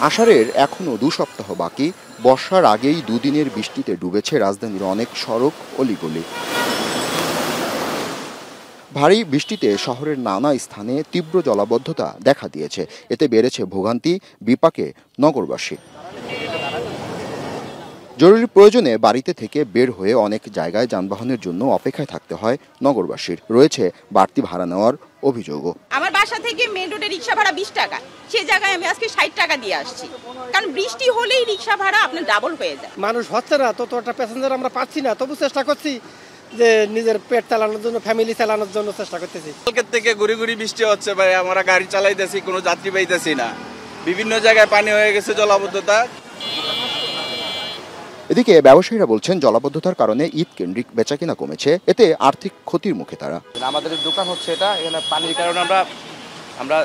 আষাঢ়ের এখনও 2 সপ্তাহ বাকি। বর্ষার আগেই দুদিনের বৃষ্টিতে ডুবেছে রাজধানীর অনেক সড়ক অলিগলি। ভারী বৃষ্টিতে শহরের নানা স্থানে তীব্র জলাবদ্ধতা দেখা দিয়েছে। এতে বেড়েছে ভোগান্তি, বিপাকে নগরবাসী। জরুরি প্রয়োজনে বাড়িতে থেকে বের হয়ে অনেক জায়গায় যানবাহনের জন্য অপেক্ষায় থাকতে হয় নগরবাসীর। রয়েছে বাড়তি ভাড়া নেওয়ার অভিযোগও। আমার বাসা থেকে মেন রোডে রিক্সা ভাড়া 20 টাকা, সেই জায়গায় আমি আজকে 60 টাকা দিয়ে আসছি, কারণ বৃষ্টি হলেই রিক্সা ভাড়া আপনার ডাবল হয়ে যায়। মানুষ হচ্ছে না, ততটা প্যাসেঞ্জার আমরা পাচ্ছি না, তবু চেষ্টা করছি যে নিজের পেট চালানোর জন্য, ফ্যামিলি চালানোর জন্য চেষ্টা করতেছি। কালকের থেকে ঘুরি ঘুরি বৃষ্টি হচ্ছে ভাই, আমরা গাড়ি চালাইতেছি, কোনো যাত্রী পাইতেছি না, বিভিন্ন জায়গায় পানি হয়ে গেছে, জলাবদ্ধতা। এদিকে ব্যবসায়ীরা বলছেন জলাবদ্ধতার কারণে ঈদ কেন্দ্রিক বেচাকেনা কমেছে। এতে আর্থিক ক্ষতির মুখে তারা। আমাদের দোকান হচ্ছে এটা, এখানে পানির কারণে আমরা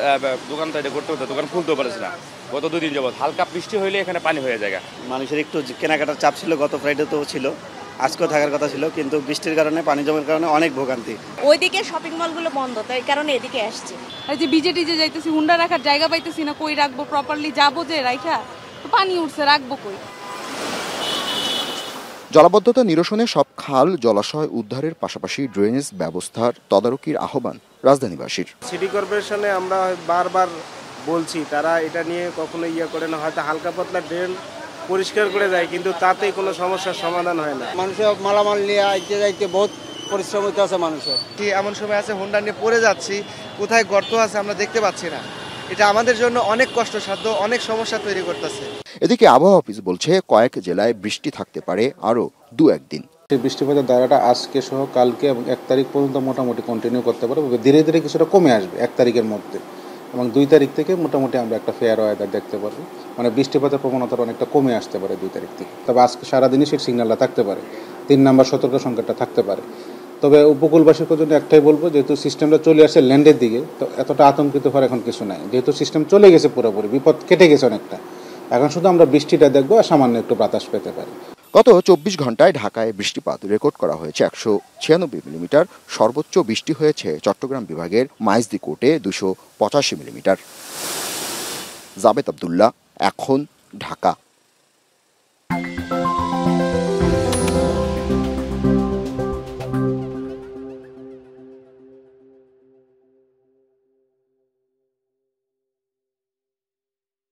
দোকানটা এটা করতে হতো, দোকান খুলতে পারছি না গত 2 দিন যাবত। হালকা বৃষ্টি হইলে এখানে পানি হয়ে যায়। মানুষের একটু কেনাকাটার চাপ ছিল, গত ফ্রাইডে তো ছিল, আজকেও থাকার কথা ছিল, কিন্তু বৃষ্টির কারণে, পানি জমের কারণে অনেক ভোগান্তি। ওইদিকে শপিং মলগুলো বন্ধ, তাই কারণে এদিকে আসছে। এই যে বিজেটি যে যাইতেছি, হুন্ডা রাখার জায়গা পাইতেছি না, কই রাখবো, প্রপারলি যাবো যে রাইখা তো পানি উঠছে, রাখবো কই। জলাবদ্ধতা নিরসনে সব খাল জলাশয় উদ্ধারের পাশাপাশি ড্রেনেজ ব্যবস্থার তদারকির আহ্বান রাজধানীবাসীর। সিটি কর্পোরেশনে আমরা বারবার বলছি, তারা এটা নিয়ে কখনো করে না, হয়তো হালকা পাতলা ড্রেন পরিষ্কার করে দেয়, কিন্তু তাতেই কোনো সমস্যার সমাধান হয় না। মানুষের মালামাল নিয়ে আইতে যাইতে বহুত পরিশ্রম হতে আছে মানুষের। এমন সময় আছে হোন্ডা নিয়ে পড়ে যাচ্ছি, কোথায় গর্ত আছে আমরা দেখতে পাচ্ছি না। এটা আমাদের জন্য অনেক কষ্টসাধ্য, অনেক সমস্যা তৈরি করতেছে। এদিকে আবহাওয়া অফিস বলছে কয়েক জেলায় বৃষ্টি থাকতে পারে আরও 2-1 দিন। বৃষ্টিপাতের ধারাটা আজকে সহ কালকে এবং 1 তারিখ পর্যন্ত মোটামুটি কন্টিনিউ করতে পারে, ধীরে ধীরে কিছুটা কমে আসবে 1 তারিখের মধ্যে, এবং 2 তারিখ থেকে মোটামুটি আমরা একটা ফেয়ার ওয়েদার দেখতে পারবো। মানে বৃষ্টিপাতের প্রবণতাটা অনেকটা কমে আসতে পারে 2 তারিখ থেকে। তবে আজকে সারাদিনই সেই সিগন্যালটা থাকতে পারে, 3 নম্বর সতর্ক সংকেতটা থাকতে পারে। তবে উপকূলবাসীর জন্য একটাই বলবো, যেহেতু সিস্টেমটা চলে আসছে ল্যান্ডের দিকে, তো এতটা আতঙ্কিত হওয়ার এখন কিছু নাই, যেহেতু সিস্টেম চলে গেছে পুরোপুরি, বিপদ কেটে গেছে অনেকটা। এখন শুধু আমরা বৃষ্টিটা দেখবো আর সামান্য একটু বাতাস পেতে পারি। গত 24 ঘন্টায় ঢাকায় বৃষ্টিপাত রেকর্ড করা হয়েছে 196 মিলিমিটার। সর্বোচ্চ বৃষ্টি হয়েছে চট্টগ্রাম বিভাগের মাইজদী কোর্টে 285 মিলিমিটার। জাবেদ আবদুল্লাহ, এখন, ঢাকা।